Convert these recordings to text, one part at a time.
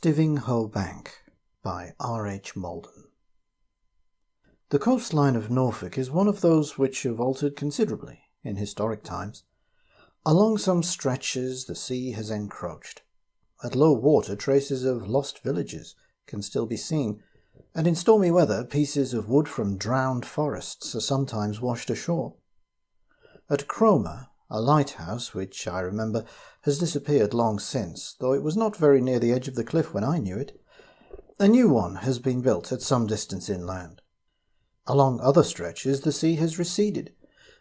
Stivinghoe Bank by R. H. Malden. The coastline of Norfolk is one of those which have altered considerably in historic times. Along some stretches the sea has encroached. At low water traces of lost villages can still be seen, and in stormy weather pieces of wood from drowned forests are sometimes washed ashore. At Cromer, a lighthouse, which I remember, has disappeared long since, though it was not very near the edge of the cliff when I knew it. A new one has been built at some distance inland. Along other stretches the sea has receded,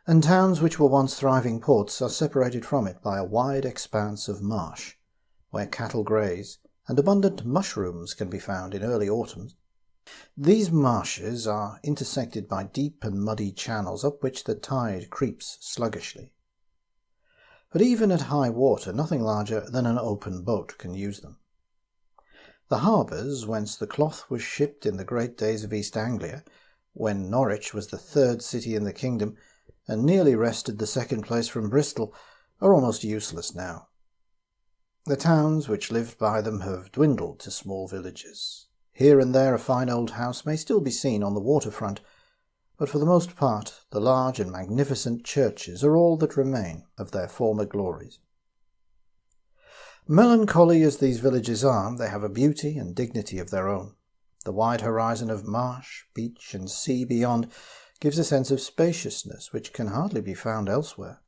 and towns which were once thriving ports are separated from it by a wide expanse of marsh, where cattle graze, and abundant mushrooms can be found in early autumns. These marshes are intersected by deep and muddy channels up which the tide creeps sluggishly. But even at high water nothing larger than an open boat can use them. The harbours whence the cloth was shipped in the great days of East Anglia, when Norwich was the third city in the kingdom, and nearly wrested the second place from Bristol, are almost useless now. The towns which lived by them have dwindled to small villages. Here and there a fine old house may still be seen on the waterfront, but for the most part the large and magnificent churches are all that remain of their former glories. Melancholy as these villages are, they have a beauty and dignity of their own. The wide horizon of marsh, beach, and sea beyond gives a sense of spaciousness which can hardly be found elsewhere.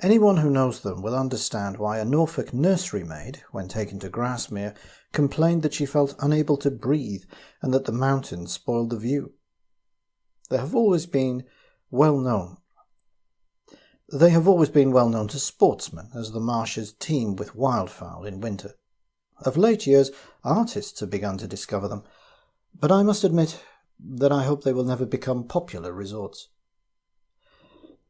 Anyone who knows them will understand why a Norfolk nursery-maid, when taken to Grasmere, complained that she felt unable to breathe and that the mountains spoiled the view. They have always been well known to sportsmen, as the marshes teem with wildfowl in winter. Of late years, artists have begun to discover them, but I must admit that I hope they will never become popular resorts.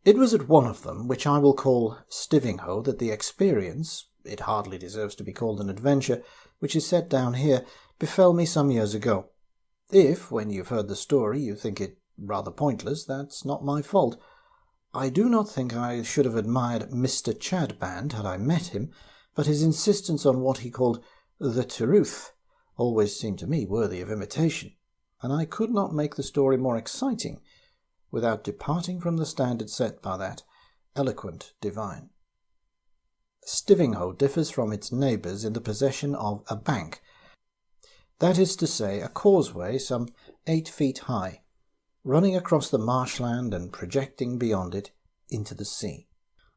It was at one of them, which I will call Stivinghoe, that the experience, it hardly deserves to be called an adventure, which is set down here, befell me some years ago. If, when you've heard the story, you think it rather pointless, that's not my fault. I do not think I should have admired Mr. Chadband had I met him, but his insistence on what he called the truth always seemed to me worthy of imitation, and I could not make the story more exciting without departing from the standard set by that eloquent divine. Stivinghoe differs from its neighbours in the possession of a bank, that is to say, a causeway some 8 feet high, running across the marshland and projecting beyond it into the sea.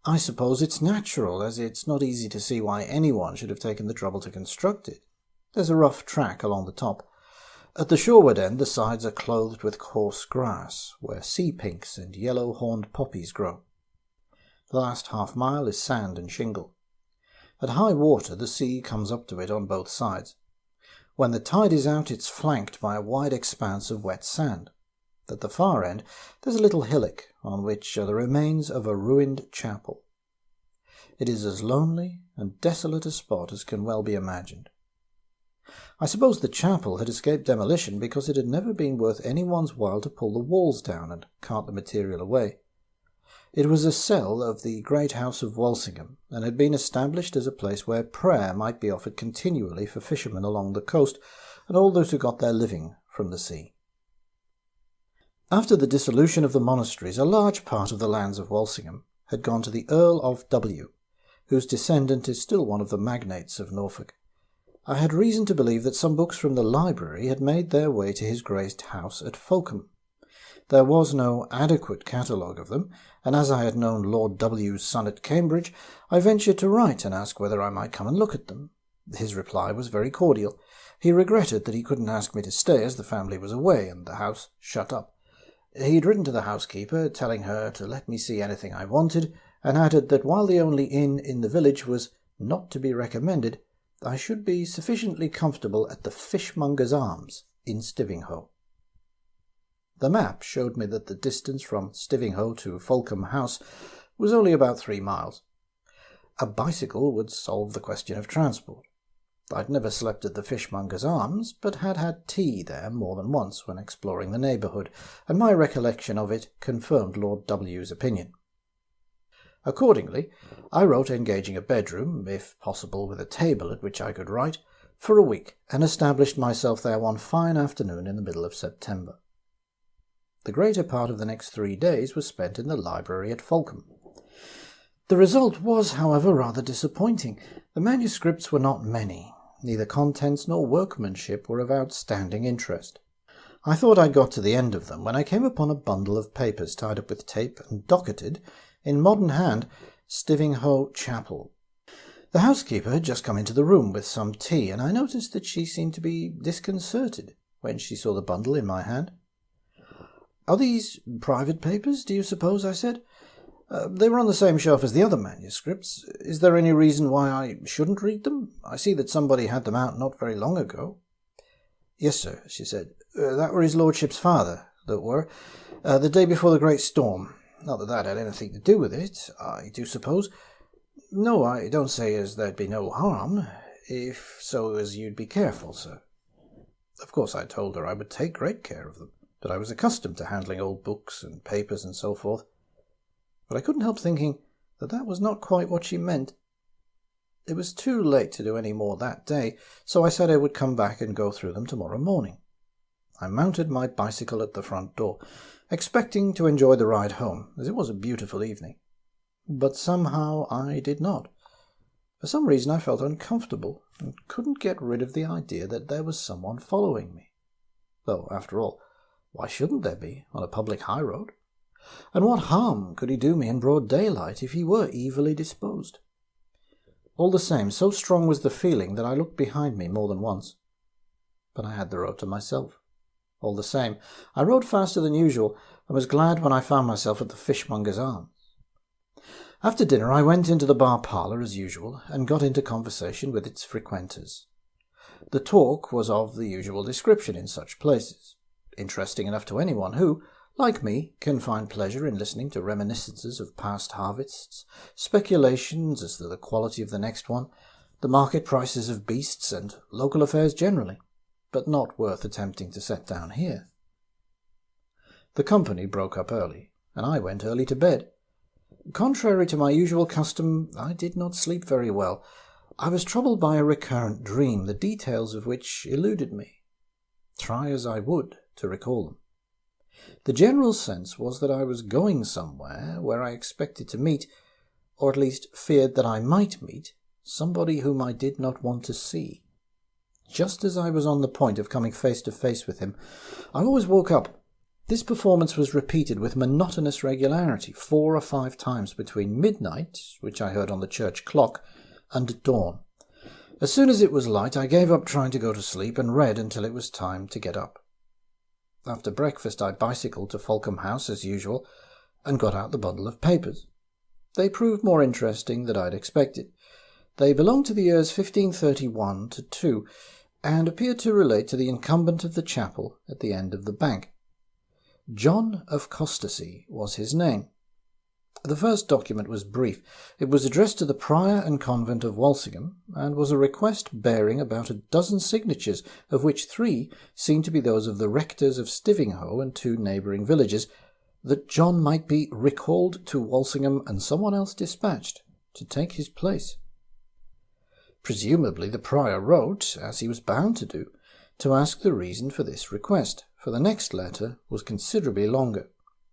I suppose it's natural, as it's not easy to see why anyone should have taken the trouble to construct it. There's a rough track along the top. At the shoreward end the sides are clothed with coarse grass, where sea pinks and yellow-horned poppies grow. The last half-mile is sand and shingle. At high water the sea comes up to it on both sides. When the tide is out it's flanked by a wide expanse of wet sand. At the far end there's a little hillock on which are the remains of a ruined chapel. It is as lonely and desolate a spot as can well be imagined. I suppose the chapel had escaped demolition because it had never been worth anyone's while to pull the walls down and cart the material away. It was a cell of the great house of Walsingham, and had been established as a place where prayer might be offered continually for fishermen along the coast and all those who got their living from the sea. After the dissolution of the monasteries, a large part of the lands of Walsingham had gone to the Earl of W., whose descendant is still one of the magnates of Norfolk. I had reason to believe that some books from the library had made their way to his great house at Fulham. There was no adequate catalogue of them, and as I had known Lord W.'s son at Cambridge, I ventured to write and ask whether I might come and look at them. His reply was very cordial. He regretted that he couldn't ask me to stay, as the family was away and the house shut up. He'd written to the housekeeper, telling her to let me see anything I wanted, and added that while the only inn in the village was not to be recommended, I should be sufficiently comfortable at the Fishmonger's Arms in Stivinghoe. The map showed me that the distance from Stivinghoe to Fulham House was only about 3 miles. A bicycle would solve the question of transport. I'd never slept at the Fishmonger's Arms, but had had tea there more than once when exploring the neighbourhood, and my recollection of it confirmed Lord W.'s opinion. Accordingly, I wrote engaging a bedroom, if possible with a table at which I could write, for a week and established myself there one fine afternoon in the middle of September. The greater part of the next 3 days was spent in the library at Fulham. The result was, however, rather disappointing. The manuscripts were not many. Neither contents nor workmanship were of outstanding interest. I thought I'd got to the end of them when I came upon a bundle of papers tied up with tape and docketed, in modern hand, Stivinghoe Chapel. The housekeeper had just come into the room with some tea, and I noticed that she seemed to be disconcerted when she saw the bundle in my hand. "Are these private papers, do you suppose?" I said. "They were on the same shelf as the other manuscripts. Is there any reason why I shouldn't read them? I see that somebody had them out not very long ago." "Yes, sir," she said. "That were his lordship's father, that were, the day before the great storm. Not that that had anything to do with it, I do suppose. No, I don't say as there'd be no harm, if so as you'd be careful, sir." Of course I told her I would take great care of them, that I was accustomed to handling old books and papers and so forth. But I couldn't help thinking that that was not quite what she meant. It was too late to do any more that day, so I said I would come back and go through them tomorrow morning. I mounted my bicycle at the front door, expecting to enjoy the ride home, as it was a beautiful evening. But somehow I did not. For some reason I felt uncomfortable, and couldn't get rid of the idea that there was someone following me. Though, after all, why shouldn't there be, on a public highroad? And what harm could he do me in broad daylight if he were evilly disposed? All the same, so strong was the feeling that I looked behind me more than once. But I had the road to myself. All the same, I rode faster than usual, and was glad when I found myself at the Fishmonger's Arms. After dinner I went into the bar parlour as usual, and got into conversation with its frequenters. The talk was of the usual description in such places, interesting enough to anyone who, like me, can find pleasure in listening to reminiscences of past harvests, speculations as to the quality of the next one, the market prices of beasts, and local affairs generally, but not worth attempting to set down here. The company broke up early, and I went early to bed. Contrary to my usual custom, I did not sleep very well. I was troubled by a recurrent dream, the details of which eluded me, try as I would to recall them. The general sense was that I was going somewhere where I expected to meet, or at least feared that I might meet, somebody whom I did not want to see. Just as I was on the point of coming face to face with him, I always woke up. This performance was repeated with monotonous regularity 4 or 5 times between midnight, which I heard on the church clock, and dawn. As soon as it was light, I gave up trying to go to sleep and read until it was time to get up. After breakfast I bicycled to Fulham House as usual, and got out the bundle of papers. They proved more interesting than I'd expected. They belonged to the years 1531 to 2, and appeared to relate to the incumbent of the chapel at the end of the bank. John of Costacy was his name. The first document was brief. It was addressed to the prior and convent of Walsingham, and was a request bearing about a dozen signatures, of which 3 seemed to be those of the rectors of Stivinghoe and 2 neighbouring villages, that John might be recalled to Walsingham and someone else dispatched to take his place. Presumably the prior wrote, as he was bound to do, to ask the reason for this request, for the next letter was considerably longer.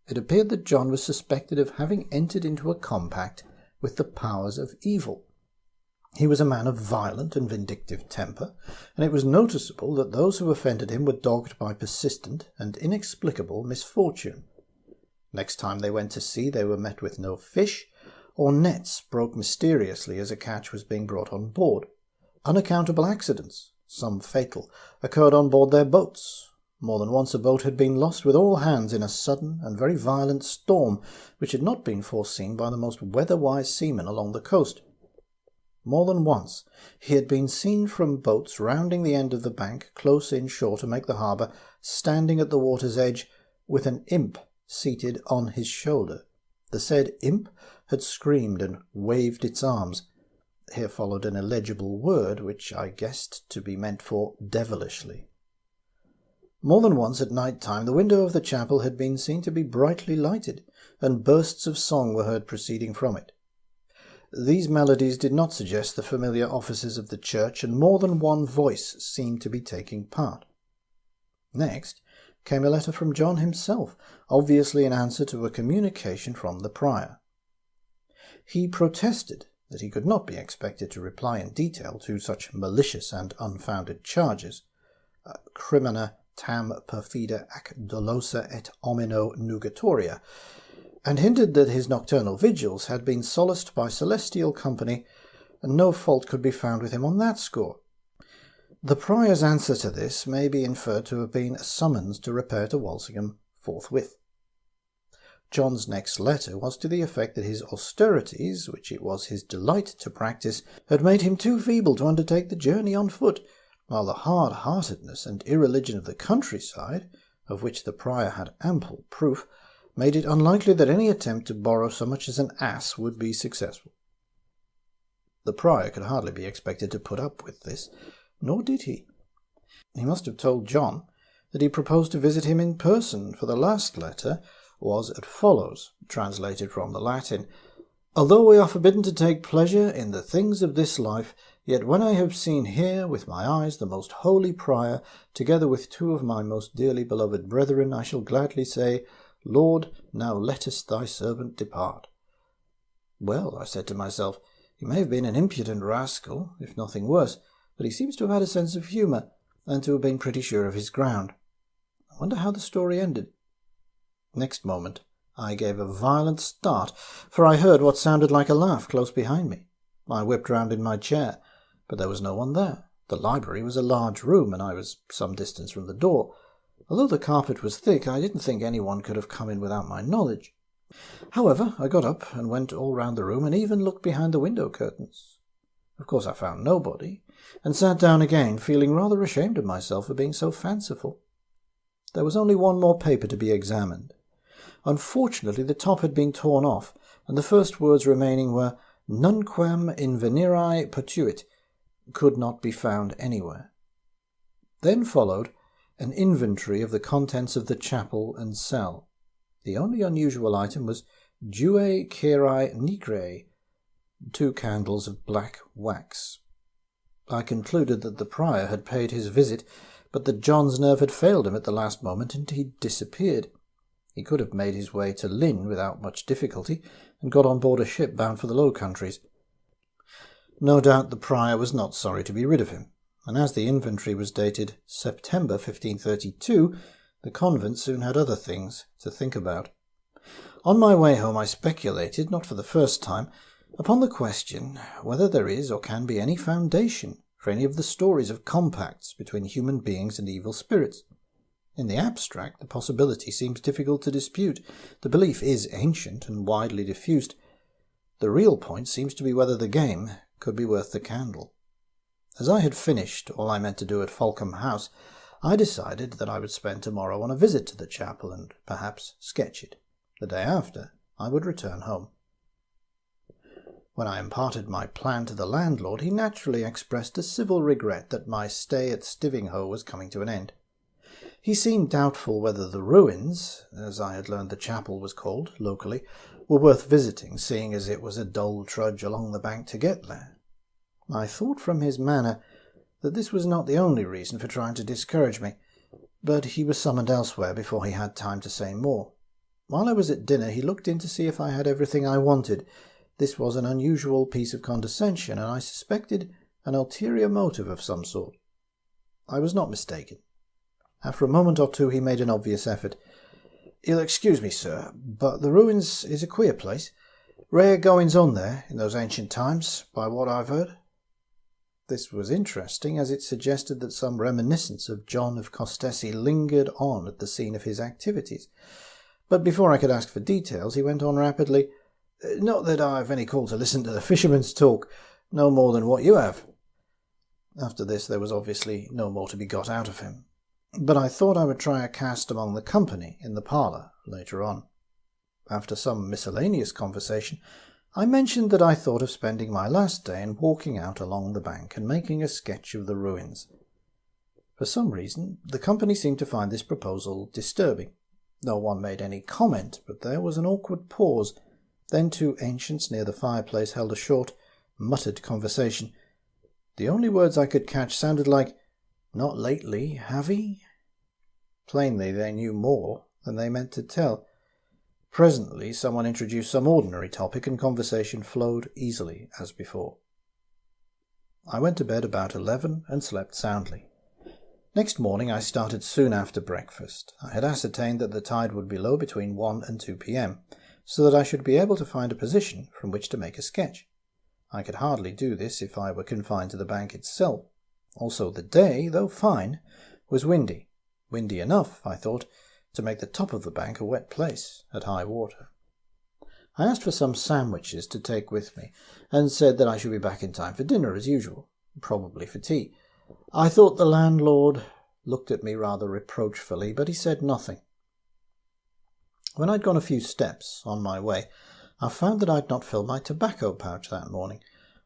It appeared that John was suspected of having entered into a compact with the powers of evil. He was a man of violent and vindictive temper, and it was noticeable that those who offended him were dogged by persistent and inexplicable misfortune. Next time they went to sea they were met with no fish, or nets broke mysteriously as a catch was being brought on board. Unaccountable accidents, some fatal, occurred on board their boats. More than once a boat had been lost with all hands in a sudden and very violent storm, which had not been foreseen by the most weather-wise seamen along the coast. More than once he had been seen from boats rounding the end of the bank close inshore to make the harbour, standing at the water's edge, with an imp seated on his shoulder. The said imp had screamed and waved its arms. Here followed an illegible word, which I guessed to be meant for devilishly. More than once at night time the window of the chapel had been seen to be brightly lighted, and bursts of song were heard proceeding from it. These melodies did not suggest the familiar offices of the church, and more than one voice seemed to be taking part. Next came a letter from John himself, obviously in answer to a communication from the prior. He protested that he could not be expected to reply in detail to such malicious and unfounded charges, crimina tam perfida ac dolosa et omino nugatoria, and hinted that his nocturnal vigils had been solaced by celestial company, and no fault could be found with him on that score. The prior's answer to this may be inferred to have been a summons to repair to Walsingham forthwith. John's next letter was to the effect that his austerities, which it was his delight to practice, had made him too feeble to undertake the journey on foot, while the hard-heartedness and irreligion of the countryside, of which the prior had ample proof, made it unlikely that any attempt to borrow so much as an ass would be successful. The prior could hardly be expected to put up with this, nor did he. He must have told John that he proposed to visit him in person, for the last letter was as follows, translated from the Latin: "Although we are forbidden to take pleasure in the things of this life, yet when I have seen here with my eyes the most holy prior, together with two of my most dearly beloved brethren, I shall gladly say, Lord, now lettest thy servant depart." Well, I said to myself, he may have been an impudent rascal, if nothing worse, but he seems to have had a sense of humour, and to have been pretty sure of his ground. I wonder how the story ended. Next moment I gave a violent start, for I heard what sounded like a laugh close behind me. I whipped round in my chair, but there was no one there. The library was a large room, and I was some distance from the door. Although the carpet was thick, I didn't think anyone could have come in without my knowledge. However, I got up and went all round the room, and even looked behind the window curtains. Of course I found nobody, and sat down again, feeling rather ashamed of myself for being so fanciful. There was only one more paper to be examined. Unfortunately, the top had been torn off, and the first words remaining were "Nunquam invenire potuit," could not be found anywhere. Then followed an inventory of the contents of the chapel and cell. The only unusual item was "Due cerae nigrae," 2 candles of black wax. I concluded that the prior had paid his visit, but that John's nerve had failed him at the last moment, and he disappeared. He could have made his way to Lynn without much difficulty, and got on board a ship bound for the Low Countries. No doubt the prior was not sorry to be rid of him, and as the inventory was dated September 1532, the convent soon had other things to think about. On my way home I speculated, not for the first time, upon the question whether there is or can be any foundation for any of the stories of compacts between human beings and evil spirits. In the abstract, the possibility seems difficult to dispute. The belief is ancient and widely diffused. The real point seems to be whether the game could be worth the candle. As I had finished all I meant to do at Falcombe House, I decided that I would spend tomorrow on a visit to the chapel and perhaps sketch it. The day after, I would return home. When I imparted my plan to the landlord, he naturally expressed a civil regret that my stay at Stivinghoe was coming to an end. He seemed doubtful whether the ruins, as I had learned the chapel was called locally, were worth visiting, seeing as it was a dull trudge along the bank to get there. I thought from his manner that this was not the only reason for trying to discourage me, but he was summoned elsewhere before he had time to say more. While I was at dinner, he looked in to see if I had everything I wanted. This was an unusual piece of condescension, and I suspected an ulterior motive of some sort. I was not mistaken. After a moment or two he made an obvious effort. "You'll excuse me, sir, but the ruins is a queer place. Rare goings-on there in those ancient times, by what I've heard." This was interesting, as it suggested that some reminiscence of John of Costessy lingered on at the scene of his activities. But before I could ask for details, he went on rapidly, "Not that I've any call to listen to the fishermen's talk, no more than what you have." After this there was obviously no more to be got out of him, but I thought I would try a cast among the company in the parlour later on. After some miscellaneous conversation, I mentioned that I thought of spending my last day in walking out along the bank and making a sketch of the ruins. For some reason, the company seemed to find this proposal disturbing. No one made any comment, but there was an awkward pause, Then two ancients near the fireplace held a short, muttered conversation. The only words I could catch sounded like, "Not lately, have he?" Plainly they knew more than they meant to tell. Presently someone introduced some ordinary topic, and conversation flowed easily as before. I went to bed about 11 and slept soundly. Next morning I started soon after breakfast. I had ascertained that the tide would be low between 1 and 2 p.m, so that I should be able to find a position from which to make a sketch. I could hardly do this if I were confined to the bank itself. Also the day, though fine, was windy. Windy enough, I thought, to make the top of the bank a wet place at high water. I asked for some sandwiches to take with me, and said that I should be back in time for dinner as usual, probably for tea. I thought the landlord looked at me rather reproachfully, but he said nothing. When I'd gone a few steps on my way, I found that I'd not filled my tobacco pouch that morning.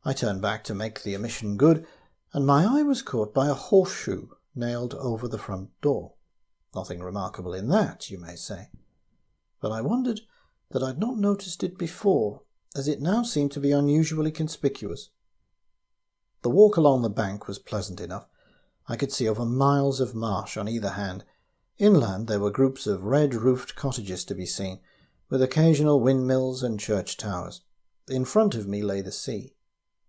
I turned back to make the omission good, and my eye was caught by a horseshoe nailed over the front door. Nothing remarkable in that, you may say. But I wondered that I'd not noticed it before, as it now seemed to be unusually conspicuous. The walk along the bank was pleasant enough. I could see over miles of marsh on either hand. Inland there were groups of red-roofed cottages to be seen, with occasional windmills and church towers. In front of me lay the sea.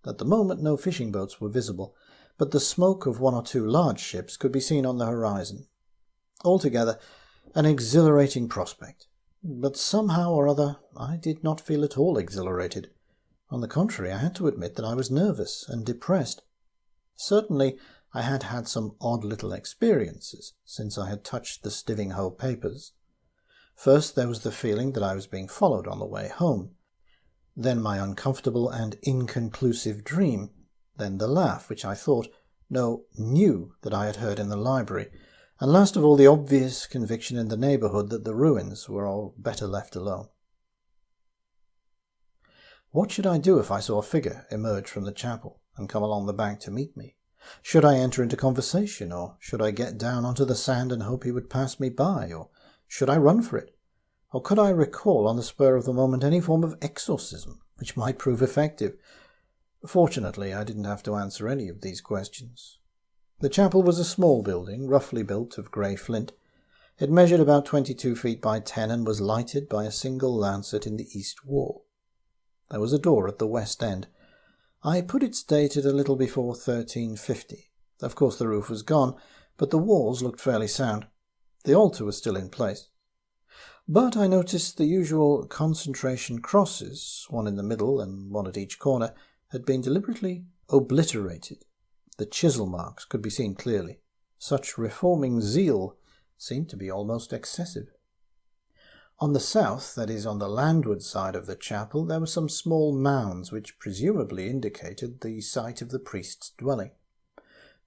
At the moment no fishing boats were visible, but the smoke of one or two large ships could be seen on the horizon. Altogether, an exhilarating prospect. But somehow or other I did not feel at all exhilarated. On the contrary, I had to admit that I was nervous and depressed. Certainly, I had had some odd little experiences since I had touched the Stivinghoe papers. First, there was the feeling that I was being followed on the way home. Then my uncomfortable and inconclusive dream. Then the laugh, which I thought, no, knew that I had heard in the library. And last of all, the obvious conviction in the neighbourhood that the ruins were all better left alone. What should I do if I saw a figure emerge from the chapel and come along the bank to meet me? Should I enter into conversation, or should I get down onto the sand and hope he would pass me by, or should I run for it? Or could I recall on the spur of the moment any form of exorcism which might prove effective? Fortunately, I didn't have to answer any of these questions. The chapel was a small building, roughly built of grey flint. It measured about 22 feet by 10 and was lighted by a single lancet in the east wall. There was a door at the west end. I put its date at a little before 1350. Of course the roof was gone, but the walls looked fairly sound. The altar was still in place. But I noticed the usual concentration crosses, one in the middle and one at each corner, had been deliberately obliterated. The chisel marks could be seen clearly. Such reforming zeal seemed to be almost excessive. On the south, that is, on the landward side of the chapel, there were some small mounds which presumably indicated the site of the priest's dwelling.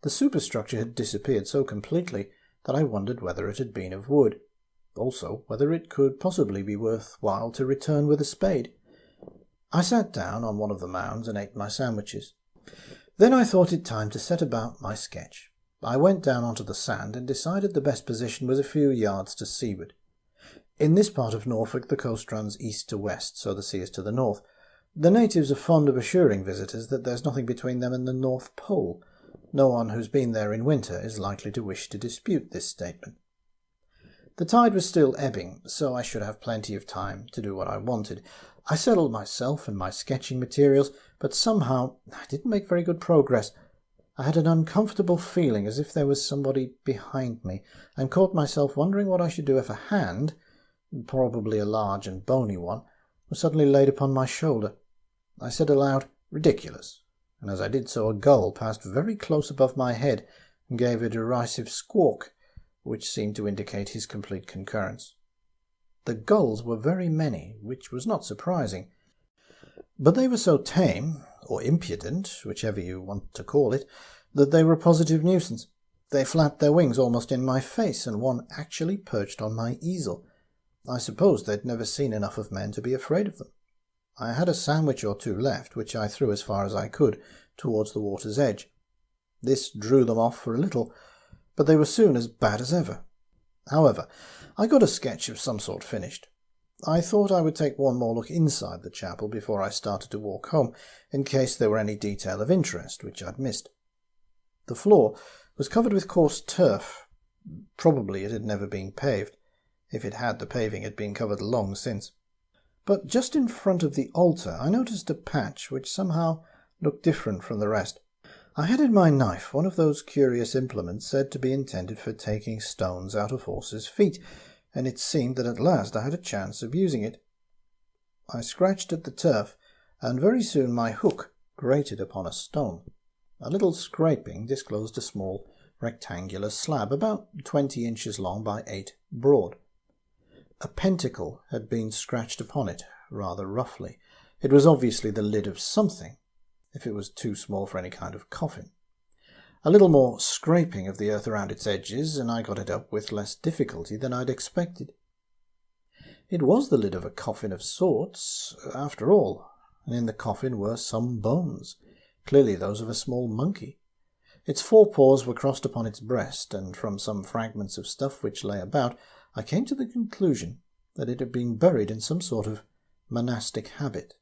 The superstructure had disappeared so completely that I wondered whether it had been of wood. Also, whether it could possibly be worth while to return with a spade. I sat down on one of the mounds and ate my sandwiches. Then I thought it time to set about my sketch. I went down onto the sand and decided the best position was a few yards to seaward. In this part of Norfolk the coast runs east to west, so the sea is to the north. The natives are fond of assuring visitors that there's nothing between them and the North Pole. No one who's been there in winter is likely to wish to dispute this statement. The tide was still ebbing, so I should have plenty of time to do what I wanted. I settled myself and my sketching materials, but somehow I didn't make very good progress. I had an uncomfortable feeling as if there was somebody behind me, and caught myself wondering what I should do if a hand, probably a large and bony one, was suddenly laid upon my shoulder. I said aloud, "Ridiculous," and as I did so a gull passed very close above my head and gave a derisive squawk, which seemed to indicate his complete concurrence. The gulls were very many, which was not surprising, but they were so tame, or impudent, whichever you want to call it, that they were a positive nuisance. They flapped their wings almost in my face, and one actually perched on my easel. I suppose they'd never seen enough of men to be afraid of them. I had a sandwich or two left, which I threw as far as I could towards the water's edge. This drew them off for a little, but they were soon as bad as ever. However, I got a sketch of some sort finished. I thought I would take one more look inside the chapel before I started to walk home, in case there were any detail of interest which I'd missed. The floor was covered with coarse turf. Probably it had never been paved. If it had, the paving had been covered long since. But just in front of the altar I noticed a patch which somehow looked different from the rest. I had in my knife one of those curious implements said to be intended for taking stones out of horses' feet, and it seemed that at last I had a chance of using it. I scratched at the turf, and very soon my hook grated upon a stone. A little scraping disclosed a small rectangular slab about 20 inches long by 8 broad. A pentacle had been scratched upon it, rather roughly. It was obviously the lid of something, if it was too small for any kind of coffin. A little more scraping of the earth around its edges, and I got it up with less difficulty than I'd expected. It was the lid of a coffin of sorts, after all, and in the coffin were some bones, clearly those of a small monkey. Its forepaws were crossed upon its breast, and from some fragments of stuff which lay about, I came to the conclusion that it had been buried in some sort of monastic habit.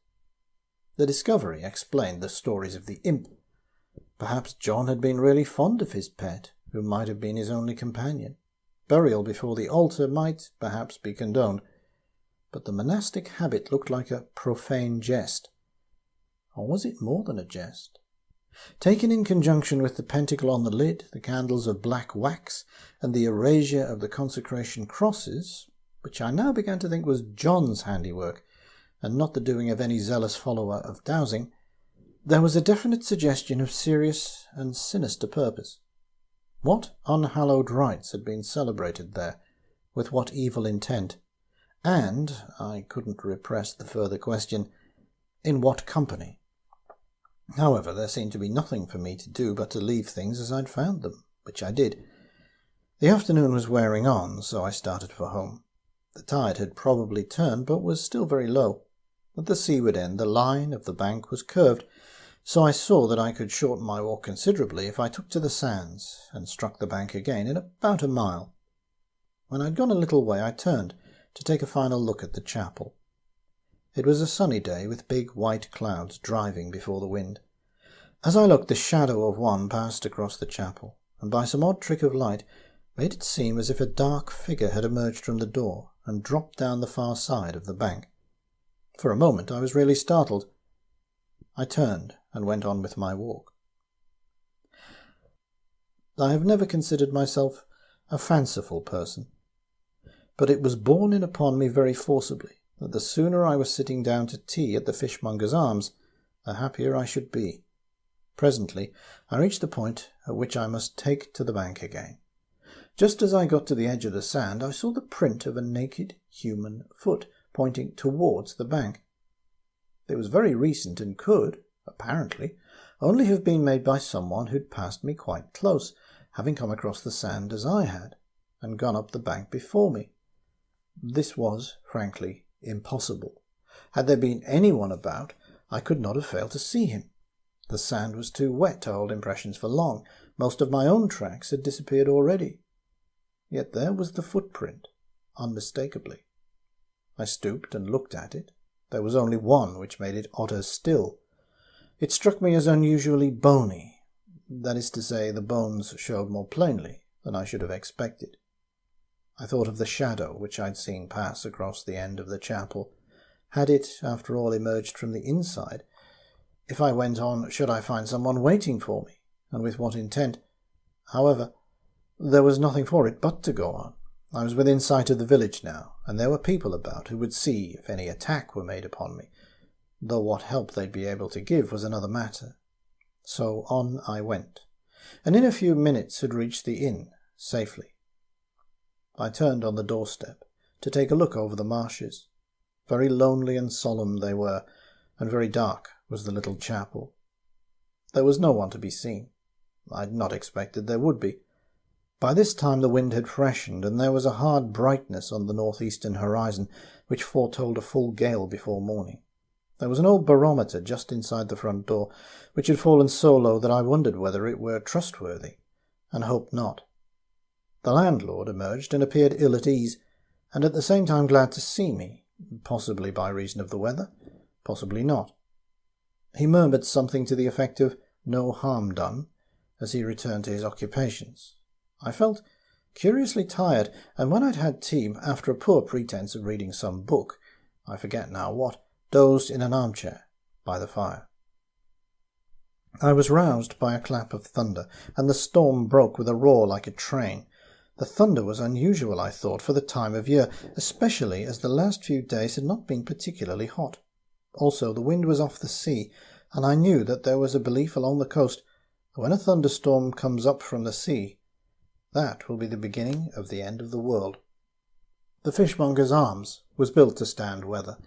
The discovery explained the stories of the imp. Perhaps John had been really fond of his pet, who might have been his only companion. Burial before the altar might perhaps be condoned, but the monastic habit looked like a profane jest. Or was it more than a jest? Taken in conjunction with the pentacle on the lid, the candles of black wax, and the erasure of the consecration crosses, which I now began to think was John's handiwork, and not the doing of any zealous follower of dowsing, there was a definite suggestion of serious and sinister purpose. What unhallowed rites had been celebrated there? With what evil intent? And, I couldn't repress the further question, in what company? However, there seemed to be nothing for me to do but to leave things as I'd found them, which I did. The afternoon was wearing on, so I started for home. The tide had probably turned, but was still very low. At the seaward end, the line of the bank was curved, so I saw that I could shorten my walk considerably if I took to the sands and struck the bank again in about a mile. When I'd gone a little way, I turned to take a final look at the chapel. It was a sunny day with big white clouds driving before the wind. As I looked, the shadow of one passed across the chapel, and by some odd trick of light made it seem as if a dark figure had emerged from the door and dropped down the far side of the bank. For a moment I was really startled. I turned and went on with my walk. I have never considered myself a fanciful person, but it was borne in upon me very forcibly that the sooner I was sitting down to tea at the Fishmonger's Arms, the happier I should be. Presently I reached the point at which I must take to the bank again. Just as I got to the edge of the sand, I saw the print of a naked human foot pointing towards the bank. It was very recent and could, apparently, only have been made by someone who'd passed me quite close, having come across the sand as I had, and gone up the bank before me. This was, frankly, impossible. Had there been anyone about, I could not have failed to see him. The sand was too wet to hold impressions for long. Most of my own tracks had disappeared already. Yet there was the footprint, unmistakably. I stooped and looked at it. There was only one which made it odder still. It struck me as unusually bony. That is to say, the bones showed more plainly than I should have expected. I thought of the shadow which I'd seen pass across the end of the chapel. Had it, after all, emerged from the inside? If I went on, should I find someone waiting for me, and with what intent? However, there was nothing for it but to go on. I was within sight of the village now, and there were people about who would see if any attack were made upon me, though what help they'd be able to give was another matter. So on I went, and in a few minutes had reached the inn safely. I turned on the doorstep to take a look over the marshes. Very lonely and solemn they were, and very dark was the little chapel. There was no one to be seen. I'd not expected there would be. By this time the wind had freshened, and there was a hard brightness on the northeastern horizon, which foretold a full gale before morning. There was an old barometer just inside the front door, which had fallen so low that I wondered whether it were trustworthy, and hoped not. The landlord emerged and appeared ill at ease, and at the same time glad to see me, possibly by reason of the weather, possibly not. He murmured something to the effect of "no harm done" as he returned to his occupations. I felt curiously tired, and when I'd had tea, after a poor pretence of reading some book, I forget now what, dozed in an armchair by the fire. I was roused by a clap of thunder, and the storm broke with a roar like a train. The thunder was unusual, I thought, for the time of year, especially as the last few days had not been particularly hot. Also, the wind was off the sea, and I knew that there was a belief along the coast that when a thunderstorm comes up from the sea, that will be the beginning of the end of the world. The Fishmonger's Arms was built to stand weather,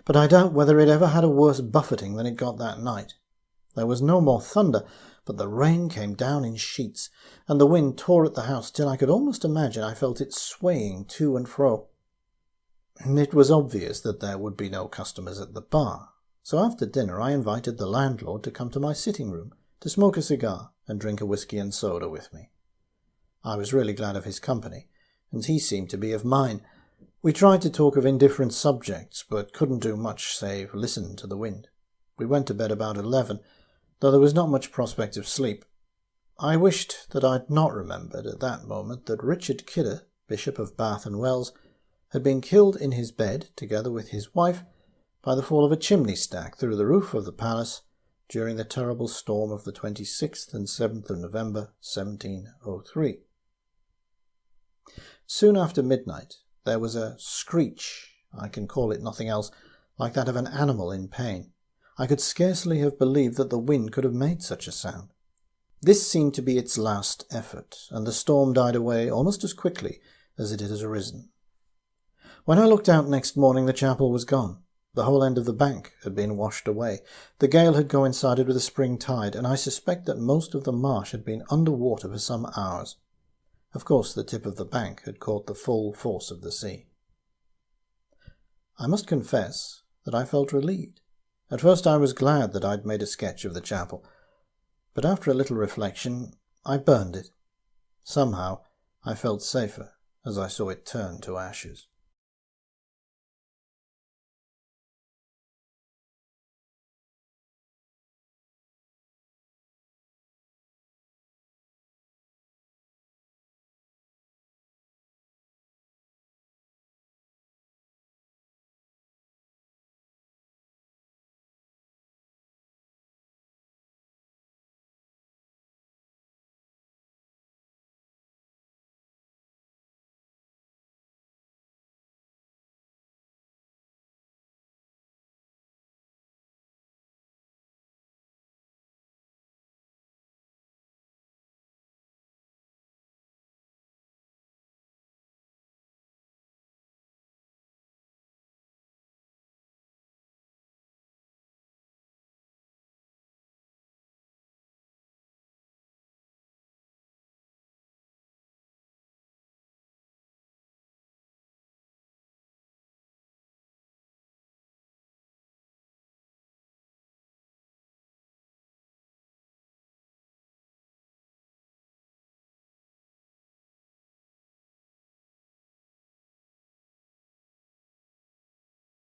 but I doubt whether it ever had a worse buffeting than it got that night. There was no more thunder, but the rain came down in sheets, and the wind tore at the house till I could almost imagine I felt it swaying to and fro. It was obvious that there would be no customers at the bar, so after dinner I invited the landlord to come to my sitting room to smoke a cigar and drink a whisky and soda with me. I was really glad of his company, and he seemed to be of mine. We tried to talk of indifferent subjects, but couldn't do much save listen to the wind. We went to bed about 11, though there was not much prospect of sleep. I wished that I'd not remembered at that moment that Richard Kidder, Bishop of Bath and Wells, had been killed in his bed, together with his wife, by the fall of a chimney stack through the roof of the palace during the terrible storm of the 26th and 7th of November, 1703. Soon after midnight there was a screech, I can call it nothing else, like that of an animal in pain. I could scarcely have believed that the wind could have made such a sound. This seemed to be its last effort, and the storm died away almost as quickly as it had arisen. When I looked out next morning, the chapel was gone. The whole end of the bank had been washed away. The gale had coincided with a spring tide, and I suspect that most of the marsh had been under water for some hours. Of course, the tip of the bank had caught the full force of the sea. I must confess that I felt relieved. At first I was glad that I'd made a sketch of the chapel, but after a little reflection I burned it. Somehow I felt safer as I saw it turn to ashes.